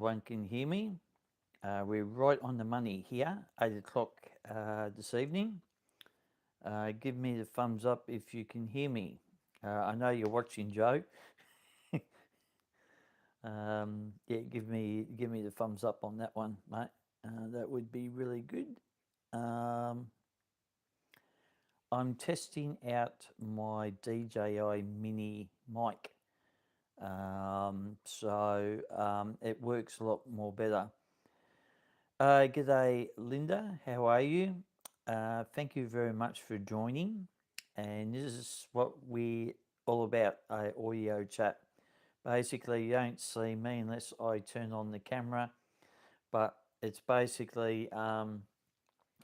One can hear me. We're right on the money here, 8 o'clock this evening. Give me the thumbs up if you can hear me. I know you're watching, Joe. Yeah, give me the thumbs up on that one, mate. That would be really good. Um, I'm testing out my DJI Mini mic, so it works a lot more better. G'day, Linda. How are you? Thank you very much for joining. And this is what we all about, audio chat. Basically, you don't see me unless I turn on the camera, but it's basically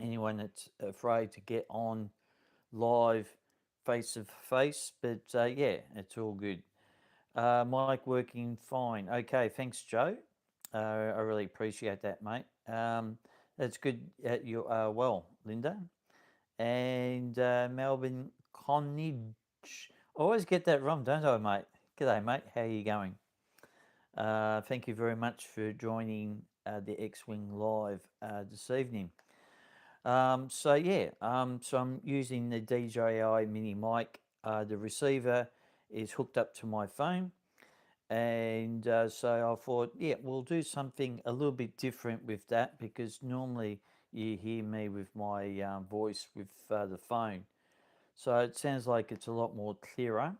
anyone that's afraid to get on live face to face. But yeah, it's all good. Mic working fine. Okay, thanks, Joe. I really appreciate that, mate. That's good that you are well, Linda. And Melbourne Connage. I always get that wrong, don't I, mate? G'day, mate. How are you going? Thank you very much for joining the X-Wing Live this evening. So I'm using the DJI Mini mic. The receiver is hooked up to my phone, and so I thought, yeah, we'll do something a little bit different with that because normally you hear me with my voice with the phone. So it sounds like it's a lot more clearer.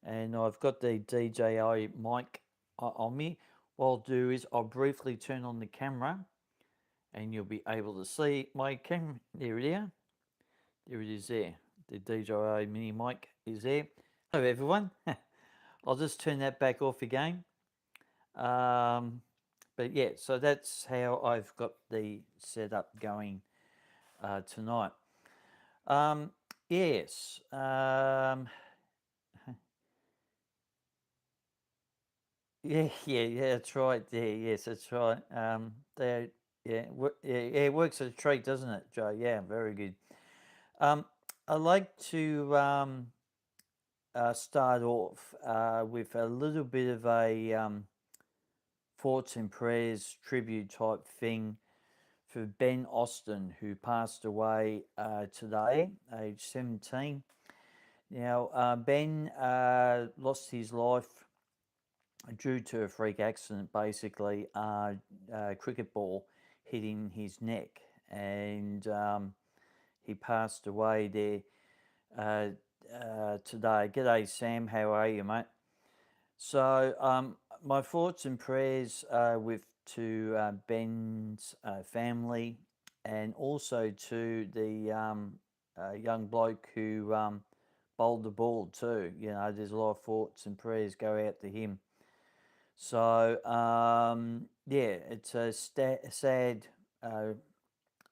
And I've got the DJI mic on me. What I'll do is I'll briefly turn on the camera and you'll be able to see my camera. There it is. There it is there. The DJI mini mic is there. Hello everyone. I'll just turn that back off again. Um, but yeah, so that's how I've got the setup going tonight. Um, yes. Yeah, that's right. Yeah, yes, that's right. Yeah, it works as a treat, doesn't it, Joe? Yeah, very good. Um, I like to start off with a little bit of a thoughts and prayers tribute type thing for Ben Austin, who passed away today, age 17. Now, Ben lost his life due to a freak accident, basically, a cricket ball hitting his neck, and he passed away there today. G'day, Sam. How are you, mate? So, my thoughts and prayers with to Ben's family, and also to the young bloke who bowled the ball too. You know, there's a lot of thoughts and prayers go out to him. So, yeah, it's a sad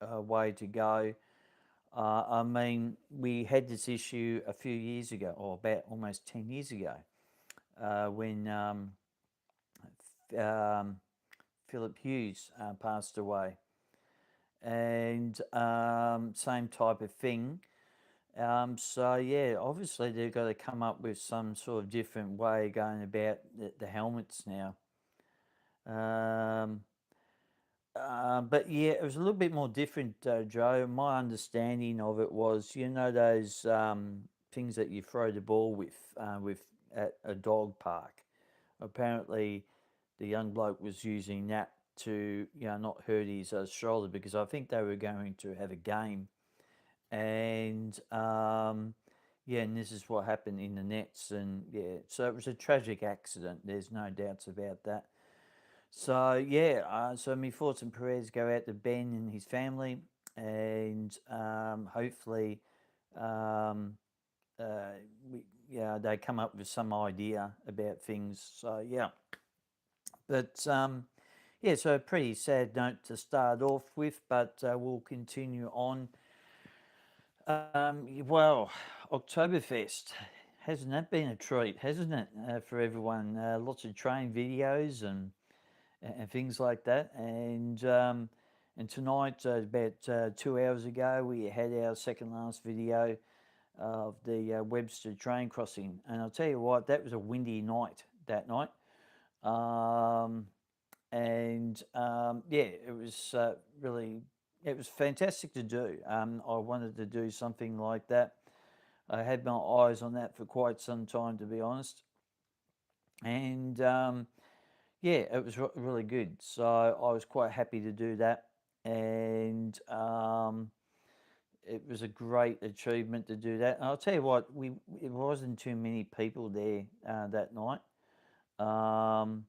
way to go. I mean, we had this issue a few years ago, or about almost 10 years ago, when um, Philip Hughes passed away. And same type of thing. So, yeah, obviously they've got to come up with some sort of different way of going about the helmets now. Um, but yeah, it was a little bit more different, Joe. My understanding of it was, you know, those things that you throw the ball with at a dog park. Apparently, the young bloke was using that to, you know, not hurt his shoulder because I think they were going to have a game, and yeah, and this is what happened in the nets, and yeah, so it was a tragic accident. There's no doubts about that. So yeah, so my thoughts and prayers go out to Ben and his family, and hopefully, um, uh, we, yeah, they come up with some idea about things. So yeah, but yeah, so a pretty sad note to start off with, but we'll continue on. Well, Oktoberfest, hasn't that been a treat, hasn't it, for everyone? Lots of train videos and things like that. And tonight, about 2 hours ago, we had our second last video of the Webster train crossing. And I'll tell you what, that was a windy night that night. Um, and yeah, it was really, it was fantastic to do. I wanted to do something like that. I had my eyes on that for quite some time, to be honest, and yeah, it was really good. So I was quite happy to do that, and it was a great achievement to do that. And I'll tell you what, we it wasn't too many people there that night. Um,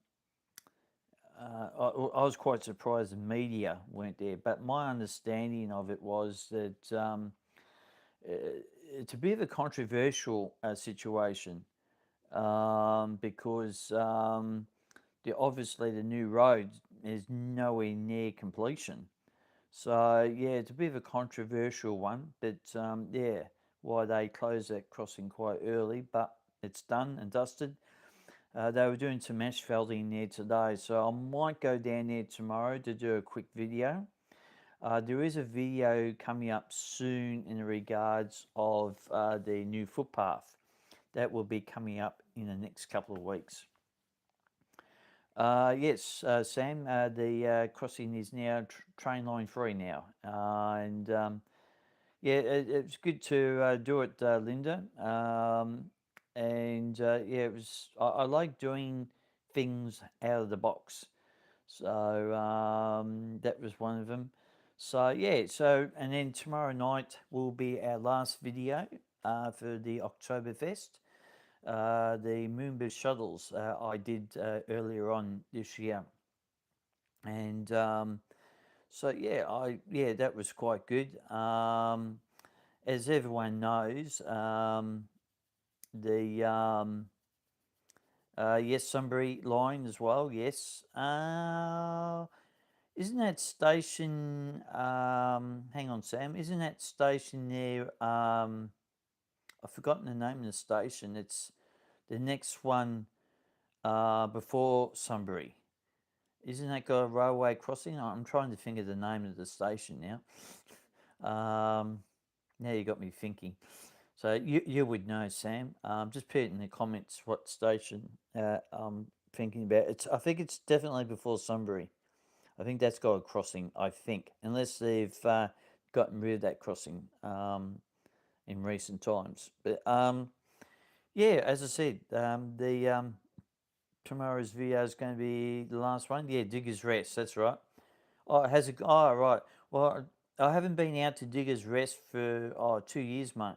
I was quite surprised the media weren't there, but my understanding of it was that uh, it's a bit of a controversial situation because obviously the new road is nowhere near completion. So yeah, it's a bit of a controversial one, but yeah, why they closed that crossing quite early, but it's done and dusted. They were doing some asphalting there today, so I might go down there tomorrow to do a quick video. There is a video coming up soon in regards of the new footpath that will be coming up in the next couple of weeks. Yes, Sam, the crossing is now train line free now, and yeah, it's good to do it, Linda. And yeah, it was. I like doing things out of the box, so that was one of them. So yeah, so and then tomorrow night will be our last video for the Oktoberfest. The Moomba shuttles I did earlier on this year, and so yeah, that was quite good. As everyone knows, the yes, Sunbury line as well. Yes, isn't that station? Hang on, Sam. Isn't that station there? I've forgotten the name of the station. It's the next one before Sunbury. Isn't that got a railway crossing? I'm trying to think of the name of the station now. Now you got me thinking. So you would know, Sam. Just put it in the comments what station I'm thinking about. I think it's definitely before Sunbury. I think that's got a crossing. I think, unless they've gotten rid of that crossing in recent times. But yeah, as I said, the tomorrow's video is going to be the last one. Yeah, Diggers Rest. That's right. Oh, has it? Oh, right. Well, I haven't been out to Diggers Rest for 2 years, mate.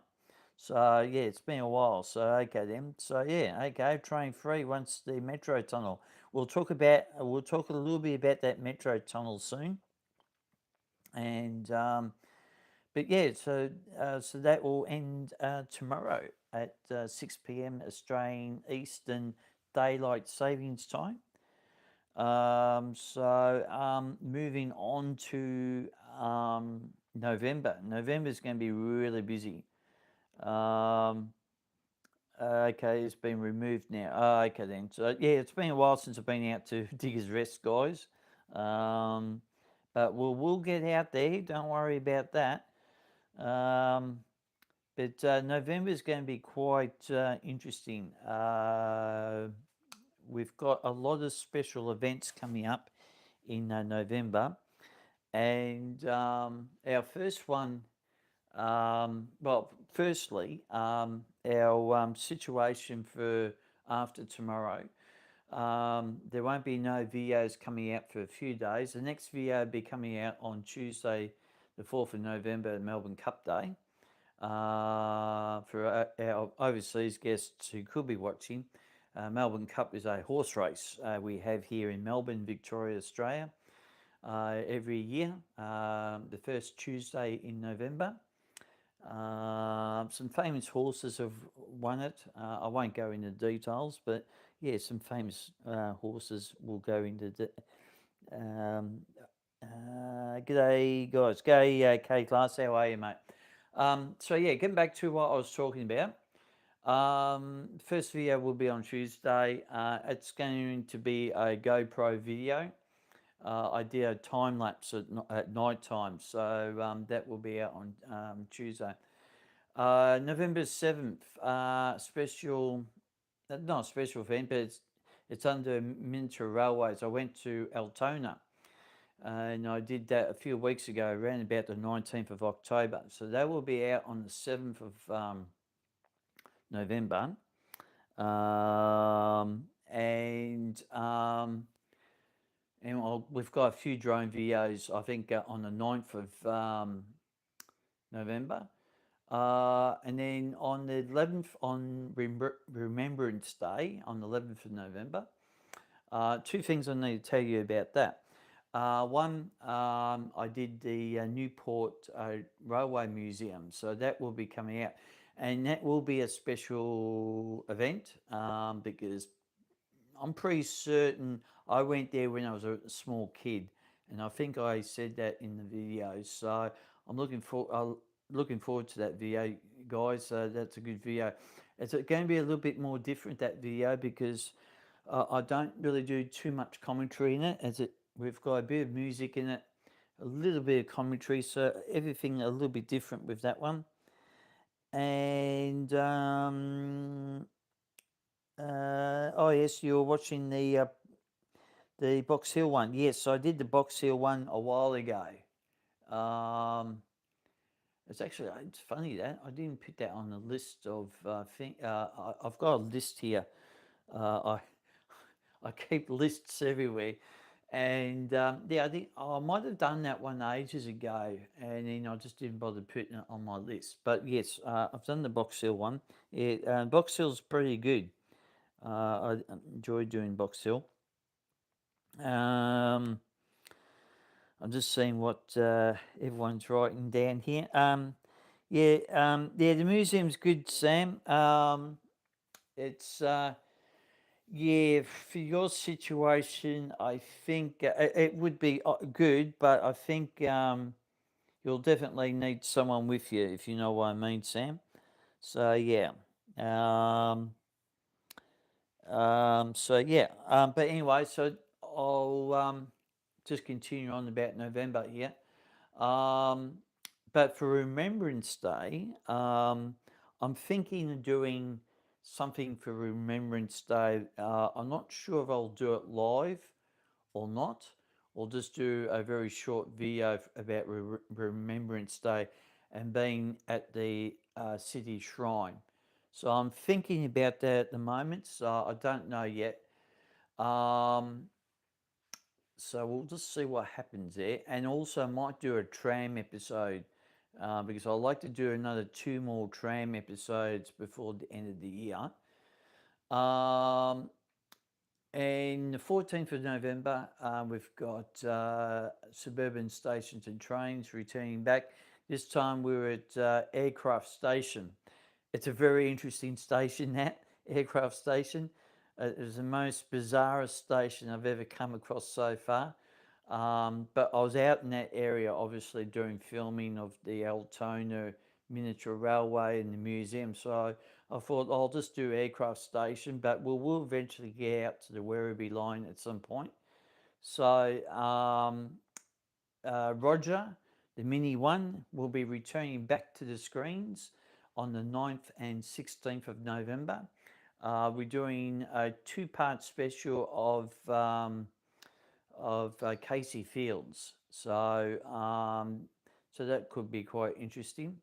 So yeah, it's been a while. So okay then. So yeah, okay. Train free once the metro tunnel. We'll talk a little bit about that metro tunnel soon. And but yeah, so that will end tomorrow at 6 p.m. Australian Eastern Daylight Savings Time. Moving on to November. November is going to be really busy. Um, okay, it's been removed now. Okay then. So yeah, it's been a while since I've been out to Diggers Rest, guys. But we'll get out there. Don't worry about that. But November is going to be quite interesting. We've got a lot of special events coming up in November, and our first one. Well, firstly, our situation for after tomorrow. There won't be no videos coming out for a few days. The next video will be coming out on Tuesday, the 4th of November, Melbourne Cup Day. For our overseas guests who could be watching, Melbourne Cup is a horse race we have here in Melbourne, Victoria, Australia, every year, the first Tuesday in November. Some famous horses have won it. I won't go into details, but yeah, some famous horses will go into the. Um, G'day, guys. G'day, K Class. How are you, mate? So yeah, getting back to what I was talking about. First video will be on Tuesday. It's going to be a GoPro video. I did a time lapse at night time, so that will be out on Tuesday. November 7th, special, not a special event, but It's under Miniature Railways. I went to Altona and I did that a few weeks ago, around about the 19th of October. So that will be out on the 7th of November. And we've got a few drone videos, I think, on the 9th of November. And then on the 11th, on Remembrance Day, on the 11th of November, two things I need to tell you about that. One, I did the Newport Railway Museum, so that will be coming out. And that will be a special event because I'm pretty certain I went there when I was a small kid, and I think I said that in the video. So I'm looking forward to that video, guys. That's a good video. It's going to be a little bit more different, that video, because I don't really do too much commentary in it. We've got a bit of music in it, a little bit of commentary, so everything a little bit different with that one. And oh yes, you're watching the Box Hill one. Yes, I did the Box Hill one a while ago. It's funny that I didn't put that on the list of I've got a list here. I keep lists everywhere, and yeah, I think I might have done that one ages ago, and then I just didn't bother putting it on my list. But yes, I've done the Box Hill one. Yeah, Box Hill's pretty good. I enjoy doing Box Hill. I'm just seeing what everyone's writing down here. Yeah, the museum's good, Sam. It's yeah, for your situation, I think it would be good, but I think you'll definitely need someone with you, if you know what I mean, Sam. So yeah. Um, so yeah. But anyway, so I'll just continue on about November here. But for Remembrance Day, I'm thinking of doing something for Remembrance Day. I'm not sure if I'll do it live or not, or just do a very short video about Remembrance Day and being at the city shrine. So I'm thinking about that at the moment, so I don't know yet. Um, so we'll just see what happens there, and also might do a tram episode because I like to do another two more tram episodes before the end of the year. And the 14th of November, we've got Suburban Stations and Trains returning back. This time we were at Aircraft Station. It's a very interesting station, that Aircraft Station. It was the most bizarre station I've ever come across so far. But I was out in that area, obviously, doing filming of the Altona Miniature Railway and the museum. So I thought I'll just do Aircraft Station, but we'll eventually get out to the Werribee line at some point. So Roger, the Mini 1, will be returning back to the screens on the 9th and 16th of November. We're doing a two-part special of Casey Fields, so that could be quite interesting.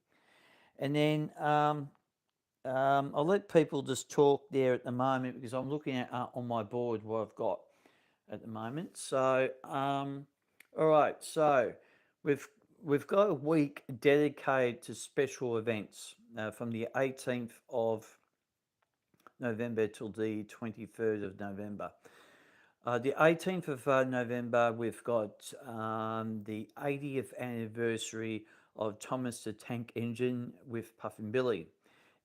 And then I'll let people just talk there at the moment because I'm looking at on my board what I've got at the moment. So all right, so we've got a week dedicated to special events from the 18th of November till the 23rd of November. The 18th of November, we've got the 80th anniversary of Thomas the Tank Engine with Puffin Billy.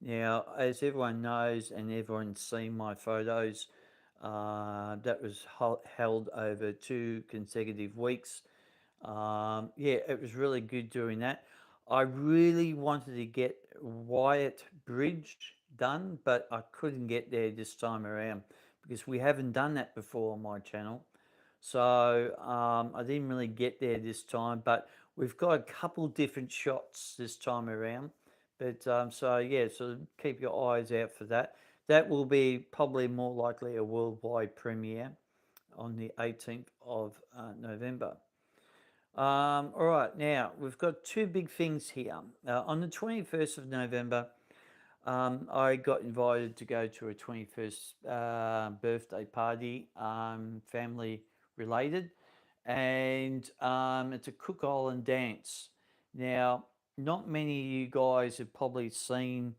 Now, as everyone knows and everyone's seen my photos, that was held over 2 consecutive weeks. Yeah, it was really good doing that. I really wanted to get Wyatt Bridge done, but I couldn't get there this time around because we haven't done that before on my channel. So I didn't really get there this time, but we've got a couple different shots this time around. But so yeah, so keep your eyes out for that. that will be probably more likely a worldwide premiere on the 18th of November. All right, now we've got two big things here. On the 21st of November, I got invited to go to a 21st birthday party, family related, and it's a Cook Island dance. Now, not many of you guys have probably seen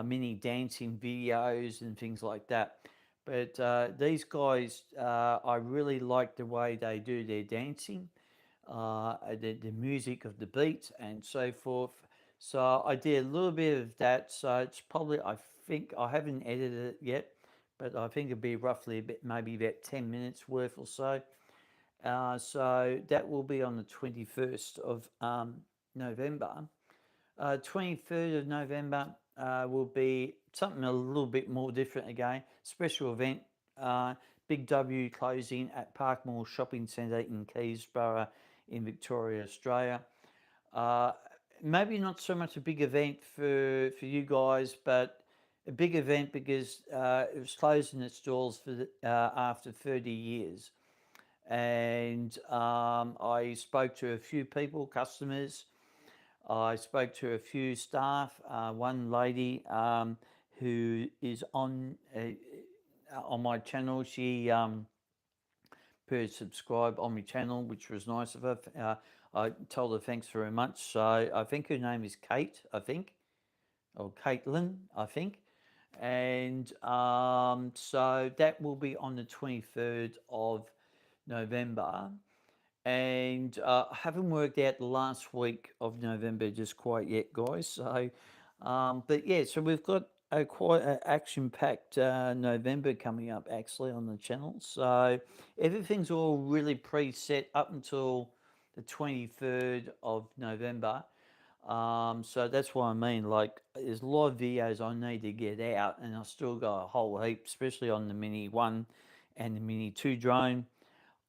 mini dancing videos and things like that. But these guys, I really like the way they do their dancing, the music of the beat, and so forth. So I did a little bit of that. So it's probably, I think, I haven't edited it yet, but I think it'll be roughly a bit, maybe about 10 minutes worth or so. So that will be on the 21st of November. 23rd of November will be something a little bit more different again. Special event, Big W closing at Parkmore Shopping Centre in Keysborough in Victoria, Australia. Uh, Maybe not so much a big event for you guys, but a big event because it was closing its doors after 30 years. And I spoke to a few people, customers. I spoke to a few staff. One lady who is on my channel. She per subscribe on my channel, which was nice of her. I told her thanks very much. So I think her name is Kate. I think, or Caitlin. I think. And so that will be on the 23rd of November. And I haven't worked out the last week of November just quite yet, guys. So, but yeah, so we've got a quite action-packed November coming up actually on the channel. So everything's all really preset up until the 23rd of November. So that's what I mean. Like, there's a lot of videos I need to get out, and I still got a whole heap, especially on the Mini 1 and the Mini 2 drone.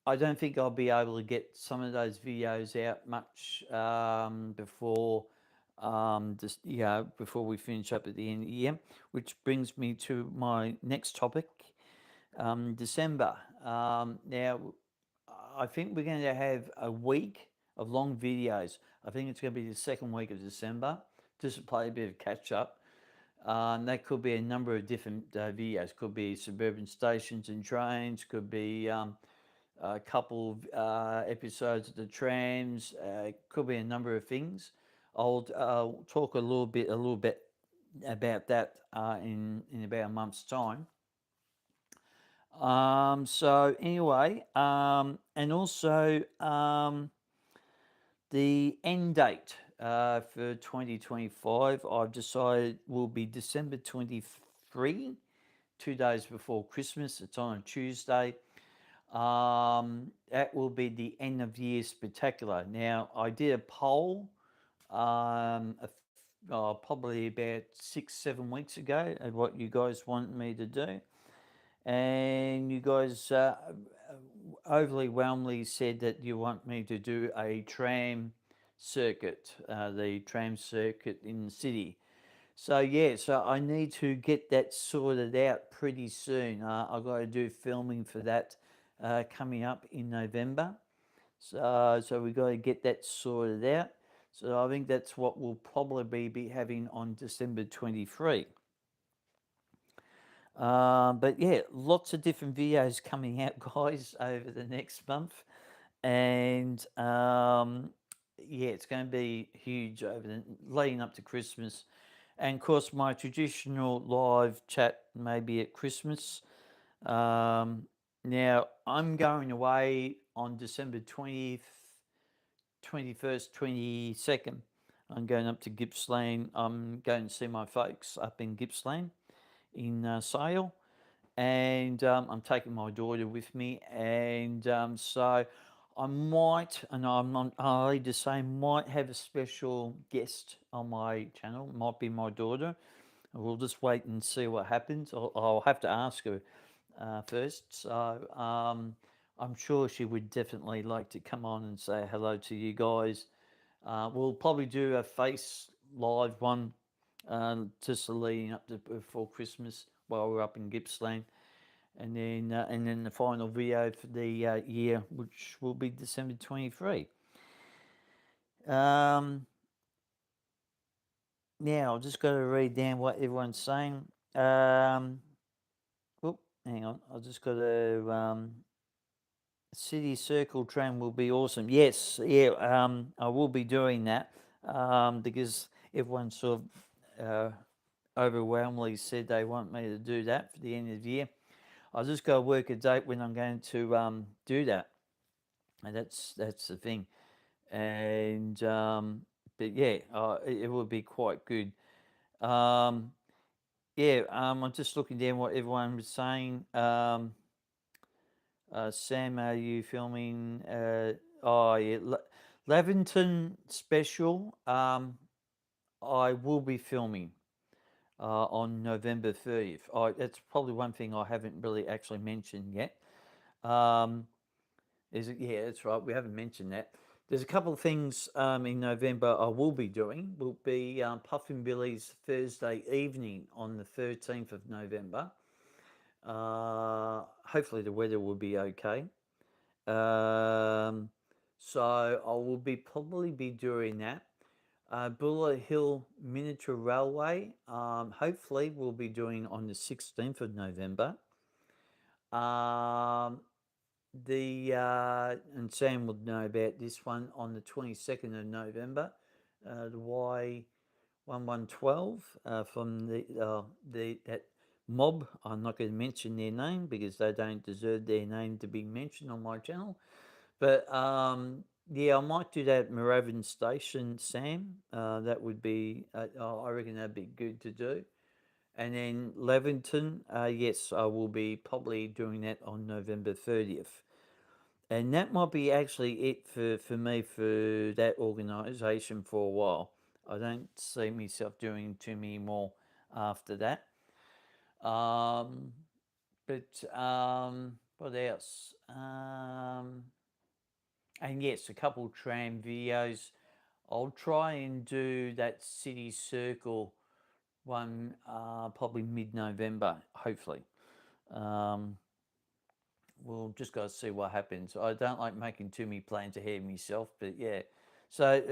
I don't think I'll be able to get some of those videos out much before just before we finish up at the end of the year, which brings me to my next topic, December. Now, I think we're going to have a week of long videos. I think it's going to be the second week of December, just to play a bit of catch up. That could be a number of different videos. Could be suburban stations and trains. Could be a couple of episodes of the trams. Could be a number of things. I'll talk a little bit about that in about a month's time. So anyway, and also the end date for 2025, I've decided will be December 23, 2 days before Christmas. It's on a Tuesday. That will be the end of year spectacular. Now, I did a poll probably about 6, 7 weeks ago of what you guys want me to do, and you guys overly whelmingly said that you want me to do a tram circuit, the tram circuit in the city. So yeah, so I need to get that sorted out pretty soon. I've got to do filming for that coming up in November. So we've got to get that sorted out. So I think that's what we'll probably be having on December 23. But yeah, lots of different videos coming out, guys, over the next month. And yeah, it's going to be huge over the leading up to Christmas. And of course, my traditional live chat maybe at Christmas. Now, I'm going away on December 20th, 21st, 22nd. I'm going up to Gippsland. I'm going to see my folks up in Gippsland in Sale. And I'm taking my daughter with me. And so I might, and I'm not early to say, might have a special guest on my channel. Might be my daughter. We'll just wait and see what happens. I'll have to ask her first. So I'm sure she would definitely like to come on and say hello to you guys. We'll probably do a face live one just leading up to before Christmas while we're up in Gippsland, and then the final video for the year, which will be December 23. Now I've just got to read down what everyone's saying. Whoop, hang on, I've just got to. City Circle tram will be awesome. Yes, yeah, I will be doing that because everyone sort of overwhelmingly said they want me to do that for the end of the year. I just got to work a date when I'm going to do that, and that's the thing. And but yeah, it will be quite good. Yeah, I'm just looking down what everyone was saying. Sam, are you filming? Oh, yeah, Lavington special. I will be filming on November 30th. That's probably one thing I haven't really actually mentioned yet. Is it? Yeah, that's right. We haven't mentioned that. There's a couple of things in November I will be doing. Will be Puffin Billy's Thursday evening on the 13th of November. Hopefully the weather will be okay. So I will be probably be doing that. Buller Hill Miniature Railway. Hopefully we'll be doing on the 16th of November. And Sam would know about this one on the 22nd of November. The Y1112 from that mob. I'm not going to mention their name because they don't deserve their name to be mentioned on my channel. But yeah, I might do that at Moorabbin Station, Sam. That would be, I reckon that'd be good to do. And then Leventon, yes, I will be probably doing that on November 30th. And that might be actually it for me for that organisation for a while. I don't see myself doing too many more after that. What else? And yes, a couple tram videos. I'll try and do that City Circle one probably mid-November, hopefully. We'll just got to see what happens. I don't like making too many plans ahead of myself, but yeah. So,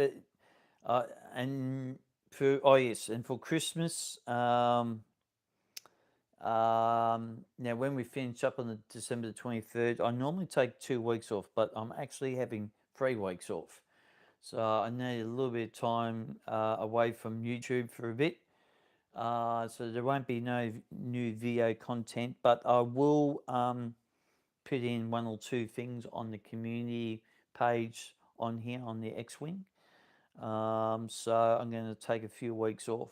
and for, oh yes, and for Christmas, now when we finish up on the December the 23rd, I normally take 2 weeks off, but I'm actually having 3 weeks off. So I need a little bit of time away from YouTube for a bit. So there won't be no new video content, but I will put in one or two things on the community page on here on the X-Wing. So I'm going to take a few weeks off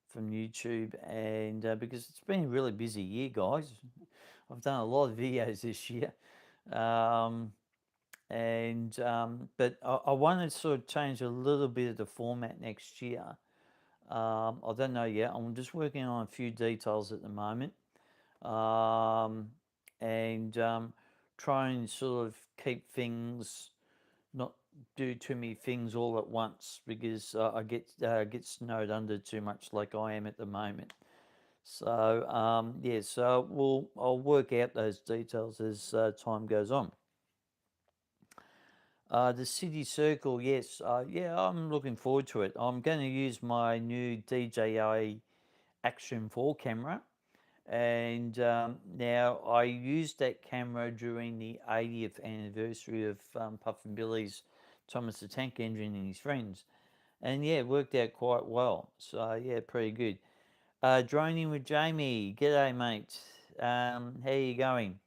from YouTube, and because it's been a really busy year, guys. I've done a lot of videos this year. But I want to sort of change a little bit of the format next year. I don't know yet. I'm just working on a few details at the moment, and try and sort of keep things, not do too many things all at once, because I get snowed under too much like I am at the moment. So yeah, so I'll work out those details as time goes on. The City Circle, yes, yeah, I'm looking forward to it. I'm going to use my new DJI Action 4 camera, and now I used that camera during the 80th anniversary of Puffin Billy's Thomas the Tank Engine and his friends, and yeah, it worked out quite well. So yeah, pretty good. Droning with Jamie, g'day mate. How you going?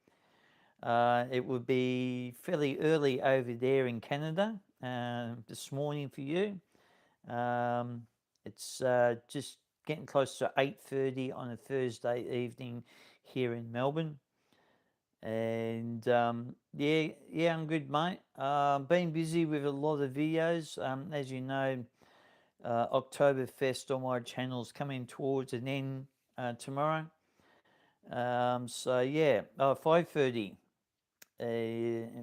It would be fairly early over there in Canada this morning for you. It's just getting close to 8:30 on a Thursday evening here in Melbourne. And yeah, I'm good, mate. Been busy with a lot of videos. As you know, Oktoberfest on my channel is coming towards an end tomorrow. So yeah, 5:30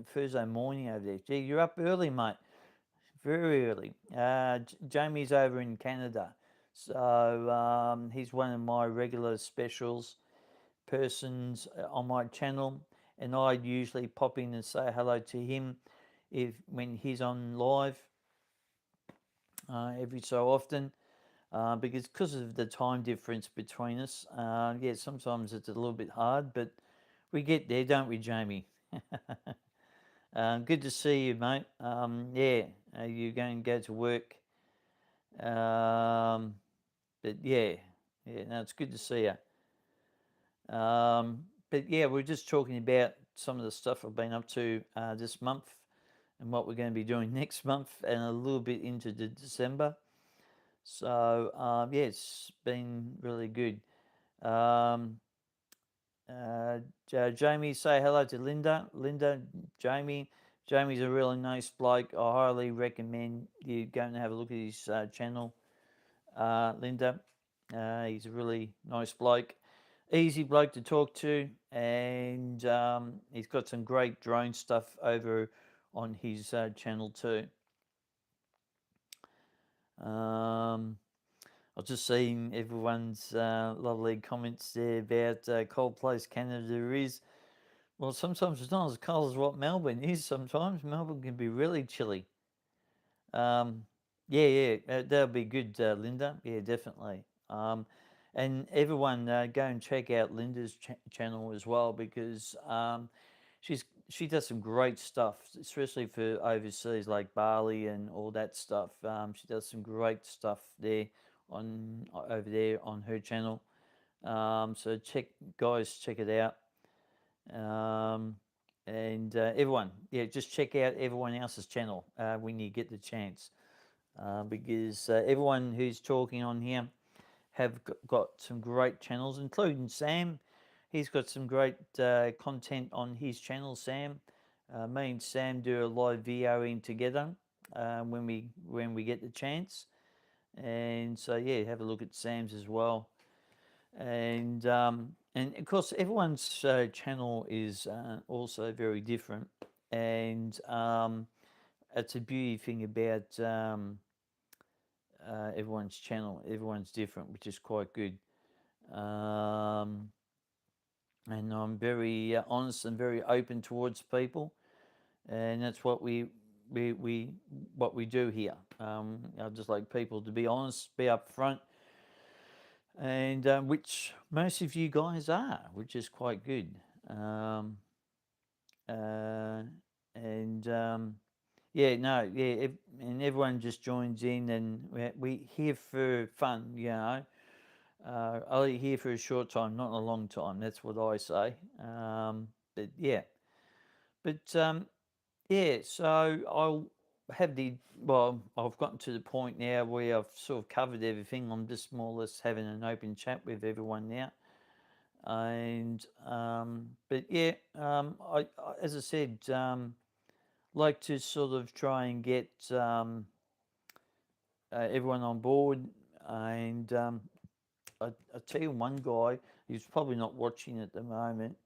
Thursday morning over there. Gee, you're up early, mate. Very early. Jamie's over in Canada, so he's one of my regular specials. persons on my channel, and I usually pop in and say hello to him if when he's on live every so often. Because of the time difference between us, yeah, sometimes it's a little bit hard, but we get there, don't we, Jamie? Good to see you, mate. Yeah, you're going to go to work. But yeah, no, it's good to see you. But yeah, we're just talking about some of the stuff I've been up to this month and what we're going to be doing next month and a little bit into December. So yeah, it's been really good. Um, Jamie, say hello to Linda. Linda, Jamie. Jamie's a really nice bloke. I highly recommend you go and have a look at his channel. Linda, he's a really nice bloke. Easy bloke to talk to, and he's got some great drone stuff over on his channel too. I was just seeing everyone's lovely comments there about cold place Canada is. Well, sometimes it's not as cold as what Melbourne is. Sometimes Melbourne can be really chilly. Yeah, that'll be good, Linda. Yeah, definitely. And everyone, go and check out Linda's channel as well because she does some great stuff, especially for overseas like Bali and all that stuff. She does some great stuff there on over there on her channel. So check it out. And everyone, yeah, just check out everyone else's channel when you get the chance, because everyone who's talking on here have got some great channels, including Sam. He's got some great content on his channel. Sam, me and Sam do a live videoing together when we get the chance, and so yeah, have a look at Sam's as well. And of course, everyone's channel is also very different, and it's a beauty thing about everyone's channel. Everyone's different, which is quite good. And I'm very honest and very open towards people, and that's what we what we do here. I just like people to be honest, be upfront, and which most of you guys are, which is quite good. Um, uh, and yeah, no, yeah, and everyone just joins in, and we here for fun, you know. Only here for a short time, not a long time. That's what I say. But yeah, but yeah. So I'll have the well. I've gotten to the point now where I've sort of covered everything. I'm just more or less having an open chat with everyone now. And but yeah, as I said, like to sort of try and get everyone on board. And I tell you, one guy who's probably not watching at the moment.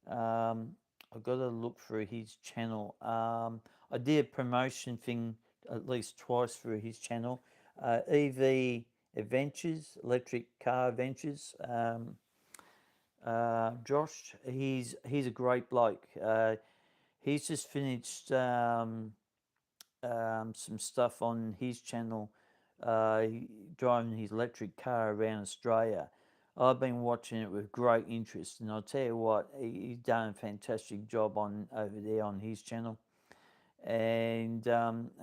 I've got to look through his channel. I did a promotion thing at least twice through his channel. EV Adventures, Electric Car Adventures. Josh, he's a great bloke. He's just finished some stuff on his channel, driving his electric car around Australia. I've been watching it with great interest, and I'll tell you what, he's done a fantastic job on over there on his channel. And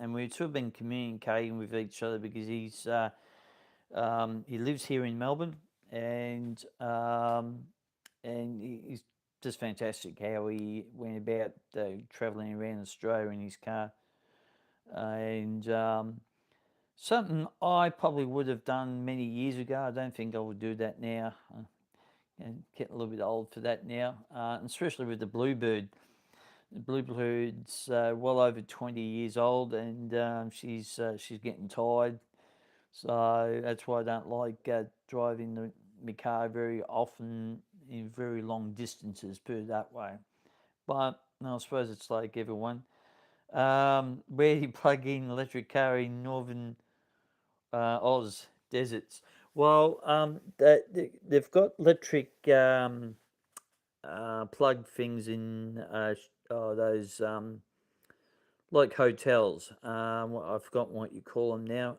we've sort of been communicating with each other because he lives here in Melbourne, and he's just fantastic how he went about travelling around Australia in his car. And something I probably would have done many years ago. I don't think I would do that now. I'm getting a little bit old for that now, especially with the Bluebird. The Bluebird's well over 20 years old, and she's getting tired. So that's why I don't like driving my car very often in very long distances, put it that way. But no, I suppose it's like everyone. Where do you plug in electric car in northern Oz deserts? Well, they've got electric. plug things in those like hotels. I've forgotten what you call them now.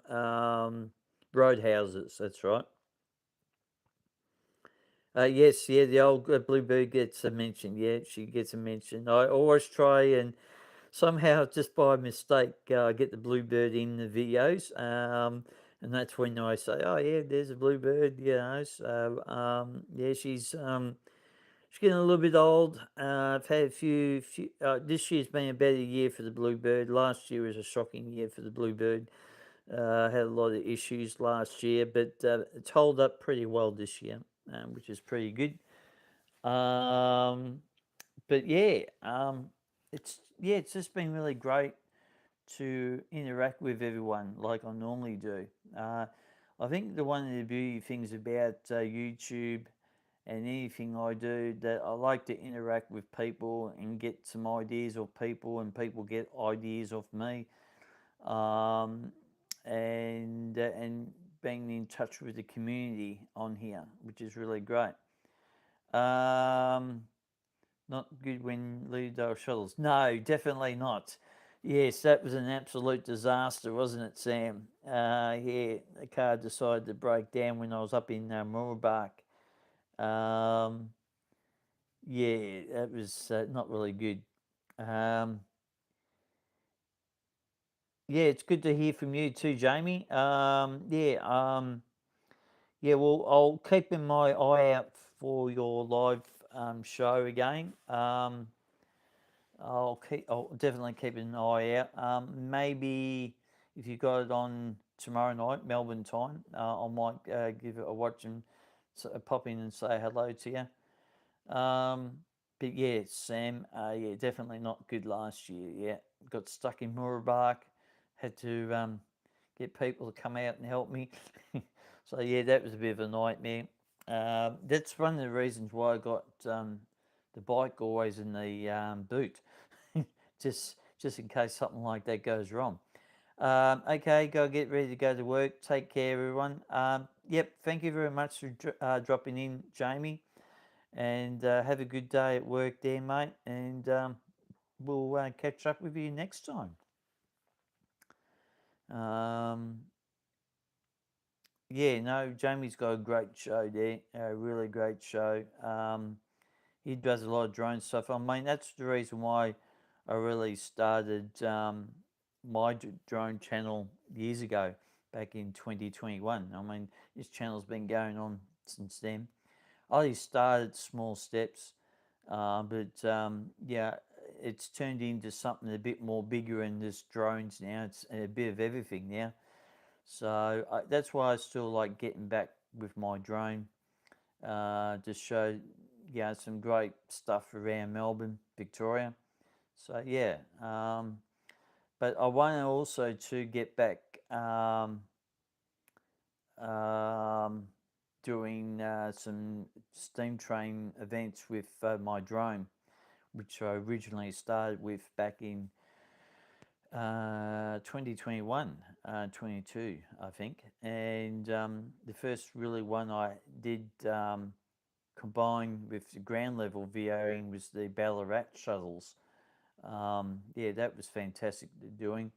Roadhouses. That's right. Yes, yeah, the old Bluebird gets a mention. Yeah, she gets a mention. I always try and somehow, just by mistake, get the Bluebird in the videos. And that's when I say, "Oh yeah, there's a Bluebird," you know. So yeah, she's getting a little bit old. I've had a few. This year's been a better year for the Bluebird. Last year was a shocking year for the Bluebird. Had a lot of issues last year, but it's held up pretty well this year, which is pretty good. Um, but yeah, it's just been really great to interact with everyone like I normally do. Uh, I think the one of the beauty things about YouTube and anything I do that I like to interact with people and get some ideas of people, and people get ideas of me, um, and being in touch with the community on here, which is really great. Um, Not good when Lido shuttles. No, definitely not. Yes, that was an absolute disaster, wasn't it, Sam? Yeah, the car decided to break down when I was up in Moorabak. Um, yeah, that was not really good. Um, yeah, it's good to hear from you too, Jamie. Yeah. Well, I'll keep in my eye out for your live show again. I'll definitely keep an eye out. Maybe if you got it on tomorrow night, Melbourne time, I might give it a watch and pop in and say hello to you. But yeah, Sam, yeah, definitely not good last year. Yeah, got stuck in Moorabak, had to get people to come out and help me. So yeah, that was a bit of a nightmare. That's one of the reasons why I got the bike always in the boot, just in case something like that goes wrong. Okay, go get ready to go to work. Take care, everyone. Yep, thank you very much for dropping in, Jamie, and have a good day at work there, mate. And we'll catch up with you next time. Um, yeah, no, Jamie's got a great show there, a really great show. He does a lot of drone stuff. I mean, that's the reason why I really started my drone channel years ago, back in 2021. I mean, this channel's been going on since then. I only started small steps, but yeah, it's turned into something a bit more bigger in this drones now. It's a bit of everything now. So that's why I still like getting back with my drone to show, some great stuff around Melbourne, Victoria. So yeah, but I want to also to get back um, doing some steam train events with my drone, which I originally started with back in 2021, 22, I think. And the first really one I did combined with the ground level VOing was the Ballarat shuttles. Yeah, that was fantastic doing.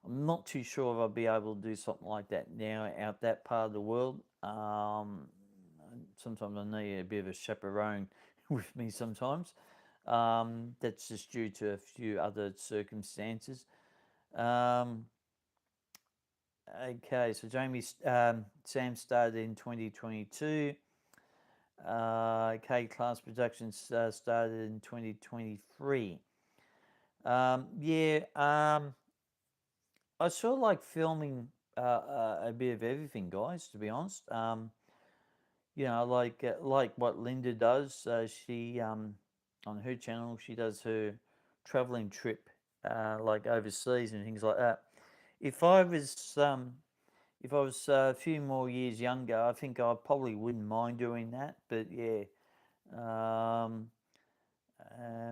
I'm not too sure if I'll be able to do something like that now out that part of the world. Sometimes I need a bit of a chaperone with me sometimes. That's just due to a few other circumstances. Um, okay, so Sam started in 2022. K Class Productions started in 2023. Yeah, I sort of like filming a bit of everything, guys. To be honest, like what Linda does. She on her channel she does her traveling trip, like overseas and things like that. If I was if I was a few more years younger, I think I probably wouldn't mind doing that. But yeah, um,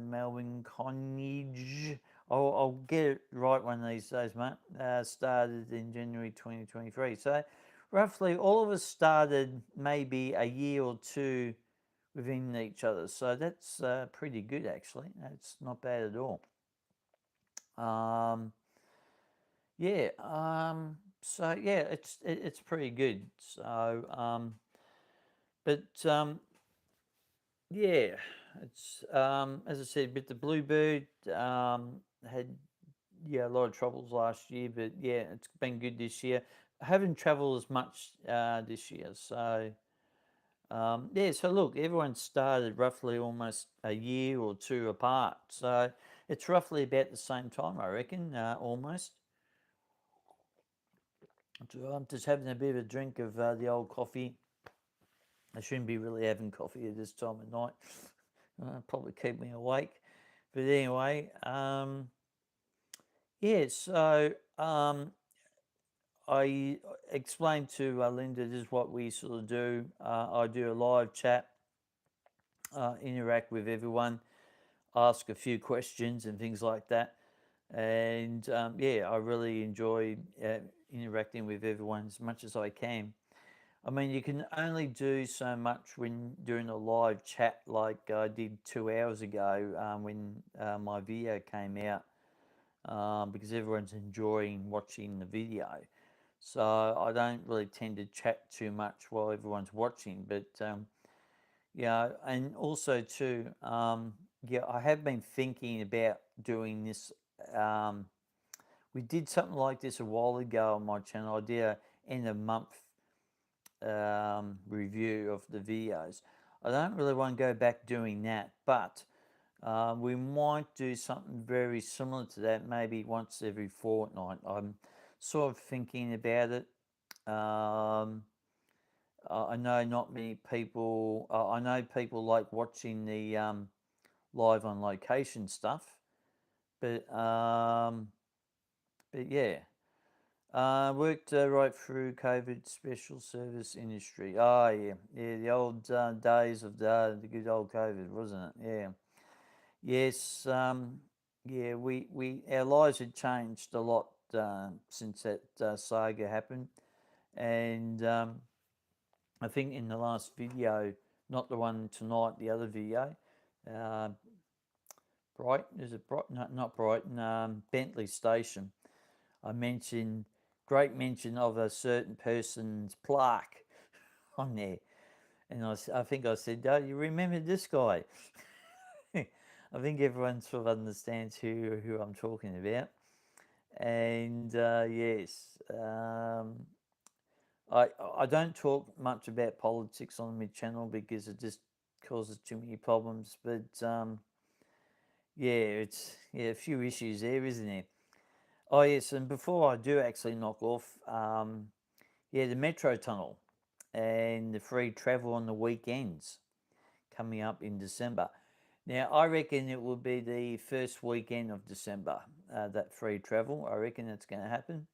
Melbourne College. I'll get it right one of these days, mate. Started in January 2023. So roughly all of us started maybe a year or two within each other. So that's pretty good, actually. That's not bad at all. Um, yeah. So yeah, it's pretty good. So but yeah, it's as I said, but the Bluebird had a lot of troubles last year, but yeah, it's been good this year. I haven't travelled as much this year, so yeah. So look, everyone started roughly almost a year or two apart, so it's roughly about the same time, I reckon, almost. So I'm just having a bit of a drink of the old coffee. I shouldn't be really having coffee at this time of night. Probably keep me awake. But anyway, yeah, so I explained to Linda this is what we sort of do. I do a live chat, interact with everyone, ask a few questions and things like that. And yeah, I really enjoy interacting with everyone as much as I can. I mean, you can only do so much when doing a live chat like I did 2 hours ago when my video came out because everyone's enjoying watching the video. So I don't really tend to chat too much while everyone's watching. But yeah, and also too, yeah, I have been thinking about doing this. Um, we did something like this a while ago on my channel. I did a end of month review of the videos. I don't really want to go back doing that, but we might do something very similar to that, maybe once every fortnight. I'm sort of thinking about it. I know not many people. I know people like watching the live on location stuff, but yeah. Worked right through COVID special service industry. Oh yeah, yeah, the old days of the good old COVID, wasn't it? Yeah. Yes. Yeah. We our lives had changed a lot since that saga happened, and I think in the last video, not the one tonight, the other video, uh, Brighton is it Brighton? No, not Brighton. Bentley Station. I mentioned great mention of a certain person's plaque on there, and I think I said, "Oh, you remember this guy?" I think everyone sort of understands who I'm talking about, and yes, I don't talk much about politics on my channel because it just causes too many problems. But yeah, it's a few issues there, isn't there? Oh yes, and before I do actually knock off, yeah, the Metro Tunnel and the free travel on the weekends coming up in December. Now, I reckon it will be the first weekend of December, that free travel. I reckon it's going to happen.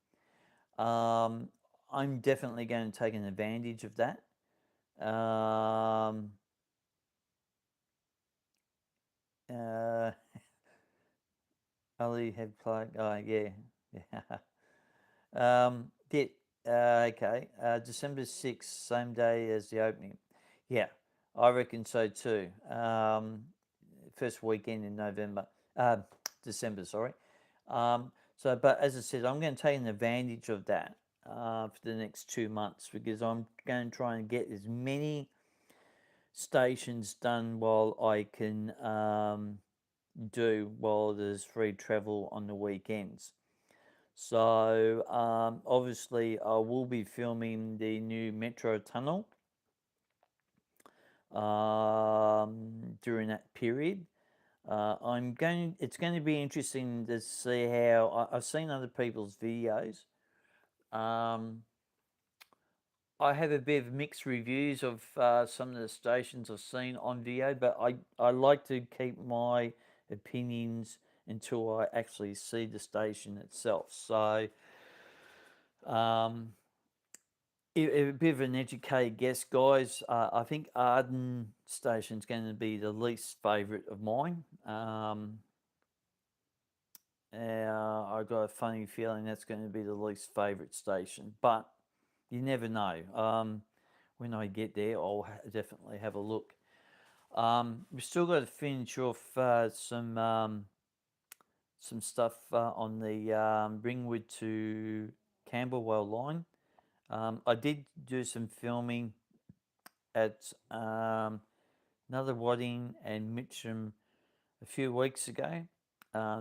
I'm definitely going to take an advantage of that. Um, uh, Ali had played. Oh, yeah. Yeah. Yeah. Okay. December 6th, same day as the opening. Yeah, I reckon so too. First weekend in November, December, sorry. So, but as I said, I'm going to take an advantage of that for the next 2 months because I'm going to try and get as many stations done while I can do while there's free travel on the weekends. So, obviously, I will be filming the new Metro Tunnel during that period. It's going to be interesting to see how I've seen other people's videos. Um, I have a bit of mixed reviews of some of the stations I've seen on video, but I like to keep my opinions until I actually see the station itself. So, um, a bit of an educated guess, guys. I think Arden Station's going to be the least favourite of mine. I got a funny feeling that's going to be the least favourite station, but you never know. When I get there, I'll definitely have a look. We've still got to finish off some stuff on the Ringwood to Camberwell line. I did do some filming at another Wadding and Mitcham a few weeks ago.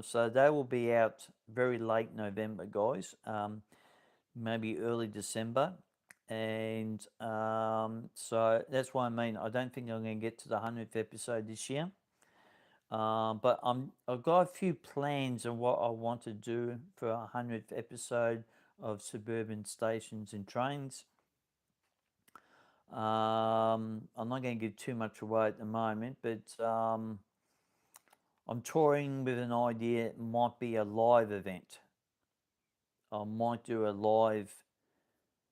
So they will be out very late November, guys. Maybe early December. And so that's what I mean. I don't think I'm going to get to the 100th episode this year. But I've got a few plans on what I want to do for a 100th episode of Suburban Stations and Trains. I'm not going to give too much away at the moment, but I'm touring with an idea. It might be a live event. I might do a live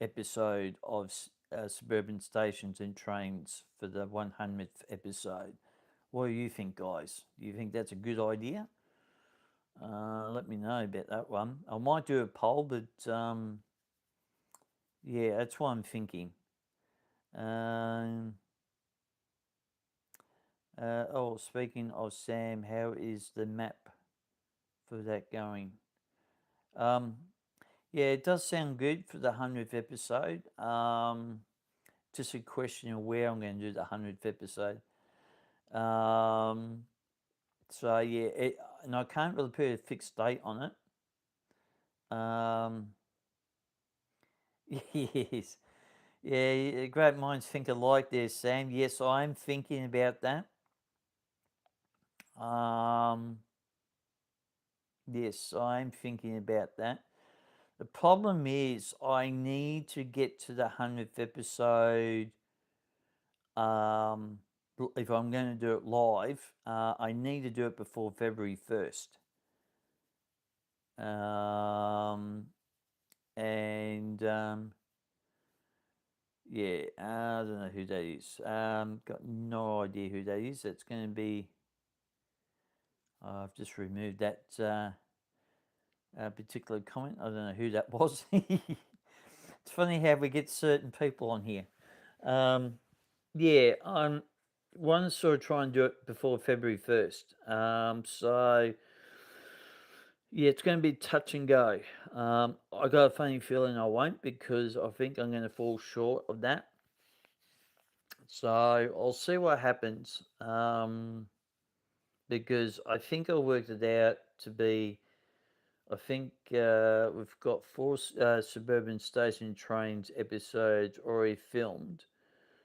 episode of Suburban Stations and Trains for the 100th episode. What do you think, guys? Do you think that's a good idea? Let me know about that one. I might do a poll, but yeah, that's what I'm thinking. Oh, speaking of Sam, how is the map for that going? Yeah, it does sound good for the 100th episode. Just a question of where I'm going to do the 100th episode. So yeah, and I can't really put a fixed date on it. Yes. Yeah, great minds think alike there, Sam. Yes, I'm thinking about that. Yes, I'm thinking about that. The problem is I need to get to the 100th episode. If I'm going to do it live, I need to do it before February 1st. Yeah, I don't know who that is. Got no idea who that is. It's going to be. I've just removed that particular comment. I don't know who that was. It's funny how we get certain people on here. Yeah, I want to sort of try and do it before February 1st. So yeah, it's going to be touch and go. I got a funny feeling I won't because I think I'm going to fall short of that. So I'll see what happens. Because I think I worked it out to be. I think we've got 4 Suburban Station Trains episodes already filmed.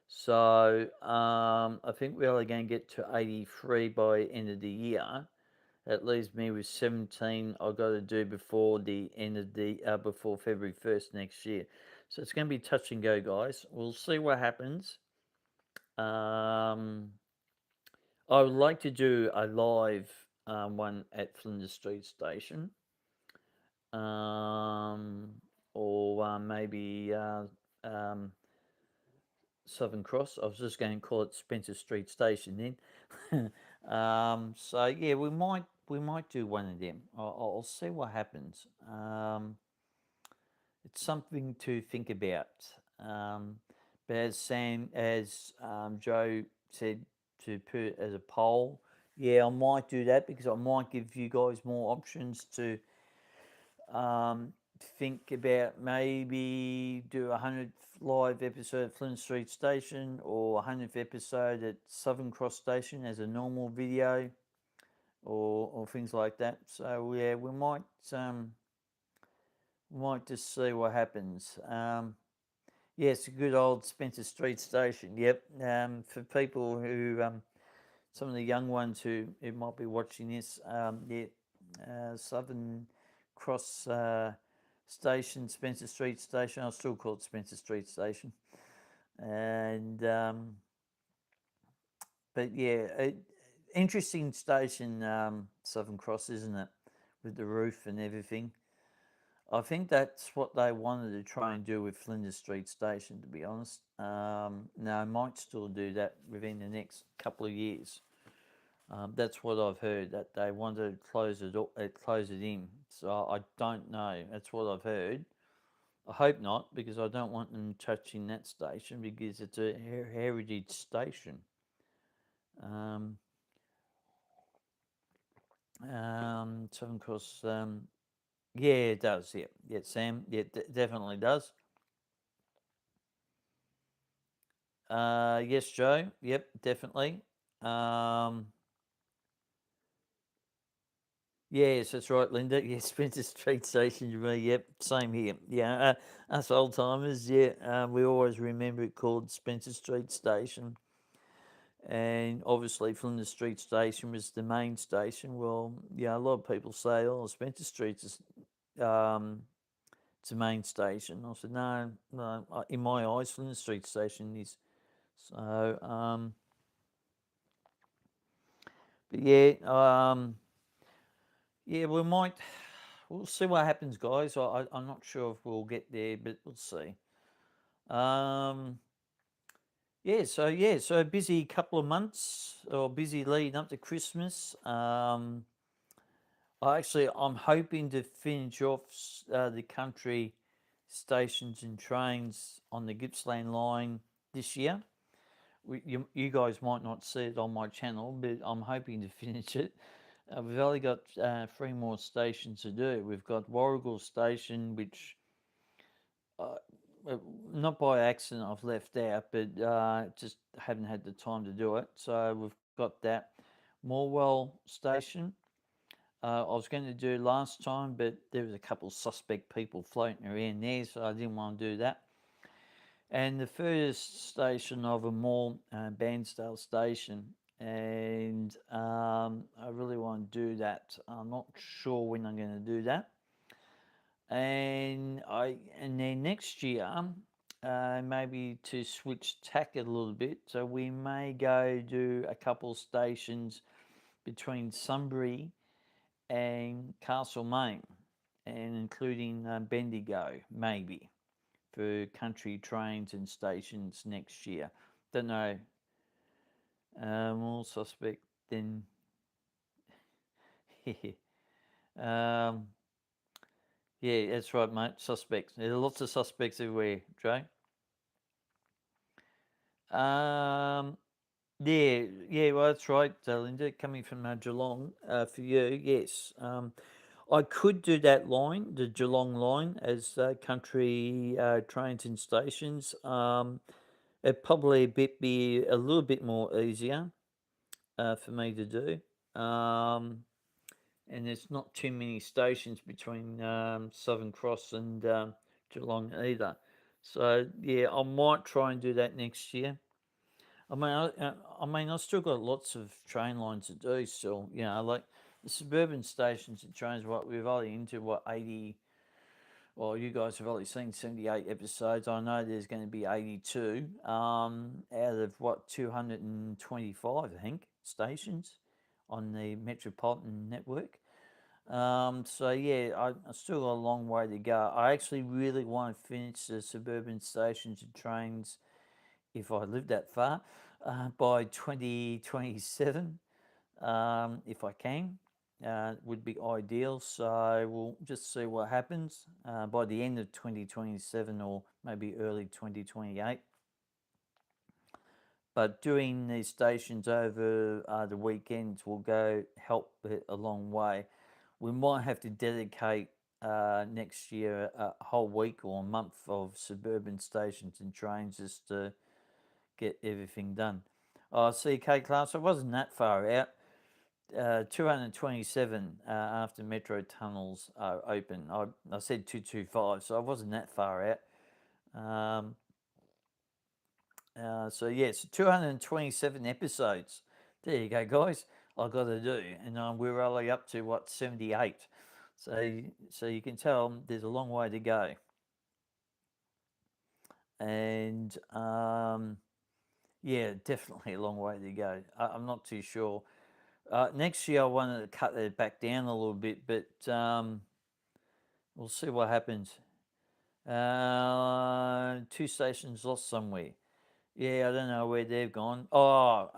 So I think we're only going to get to 83 by end of the year. That leaves me with 17 I've got to do before the end of the before February 1st next year. So it's going to be touch and go, guys. We'll see what happens. I would like to do a live one at Flinders Street Station, or maybe Southern Cross. I was just going to call it Spencer Street Station then. So yeah, we might do one of them. I'll see what happens. It's something to think about. But as Joe said, to put it as a poll, yeah, I might do that because I might give you guys more options to think about maybe do a 100th live episode at Flint Street Station or a 100th episode at Southern Cross Station as a normal video or things like that. So yeah, we might just see what happens. Yes, a good old Spencer Street Station. Yep. For people who, some of the young ones who might be watching this, yeah, Southern Cross Station, Spencer Street Station. I'll still call it Spencer Street Station. And but yeah, interesting station, Southern Cross, isn't it? With the roof and everything. I think that's what they wanted to try and do with Flinders Street Station, to be honest. Now, I might still do that within the next couple of years. That's what I've heard, that they want to close it in. So I don't know. That's what I've heard. I hope not, because I don't want them touching that station because it's a heritage station. Um, Southern Cross. Yeah, it does. Yeah, yeah, Sam. Yeah, definitely does. Yes, Joe. Yep, definitely. Um, yes, that's right, Linda. Yes, Spencer Street Station. You mean? Yep, same here. Yeah, us old timers. Yeah, we always remember it called Spencer Street Station, and obviously Flinders Street Station was the main station. Well, yeah, a lot of people say, "Oh, Spencer Street is um, it's the main station." I said, "No, no. In my eyes, Flinders Street Station is." So, but yeah, yeah, we might. We'll see what happens, guys. I'm not sure if we'll get there, but we'll see. Um, yeah, so busy couple of months or busy leading up to Christmas. I'm hoping to finish off the country stations and trains on the Gippsland line this year. You guys might not see it on my channel, but I'm hoping to finish it. We've only got three more stations to do. We've got Warrigal Station, which uh, not by accident I've left out, but just haven't had the time to do it. So we've got that. Morwell Station. I was going to do last time, but there was a couple of suspect people floating around there, so I didn't want to do that. And the first station of them all, Bairnsdale Station, and I really want to do that. I'm not sure when I'm going to do that. And then next year, maybe to switch tack it a little bit, so we may go do a couple stations between Sunbury and Castlemaine, and including Bendigo, maybe for country trains and stations next year. Don't know. More suspect than. um, yeah, that's right, mate. Suspects. There are lots of suspects everywhere, Joe. Um, yeah, well, that's right, Linda. Coming from Geelong, for you, yes. I could do that line, the Geelong line, as country trains and stations. It probably be a little bit more easier for me to do. And there's not too many stations between Southern Cross and Geelong either. So yeah, I might try and do that next year. I've still got lots of train lines to do still. Like the suburban stations and trains. What we've only into 80. Well, you guys have only seen 78 episodes. I know there's going to be 82 out of 225, I think, stations on the Metropolitan network. So yeah, I still got a long way to go. I actually really want to finish the suburban stations and trains if I live that far by 2027, if I can. Would be ideal. So we'll just see what happens by the end of 2027 or maybe early 2028. But doing these stations over the weekends will go help it a long way. We might have to dedicate next year a whole week or a month of suburban stations and trains just to get everything done. Oh, see, K class, I wasn't that far out. 227 after metro tunnels are open. I said 225, so I wasn't that far out. So yes, 227 episodes. There you go, guys. I got to do, and we're only up to 78. So you can tell there's a long way to go, and yeah, definitely a long way to go. I'm not too sure. Next year I wanted to cut that back down a little bit, but we'll see what happens. Two stations lost somewhere. Yeah, I don't know where they've gone. Oh,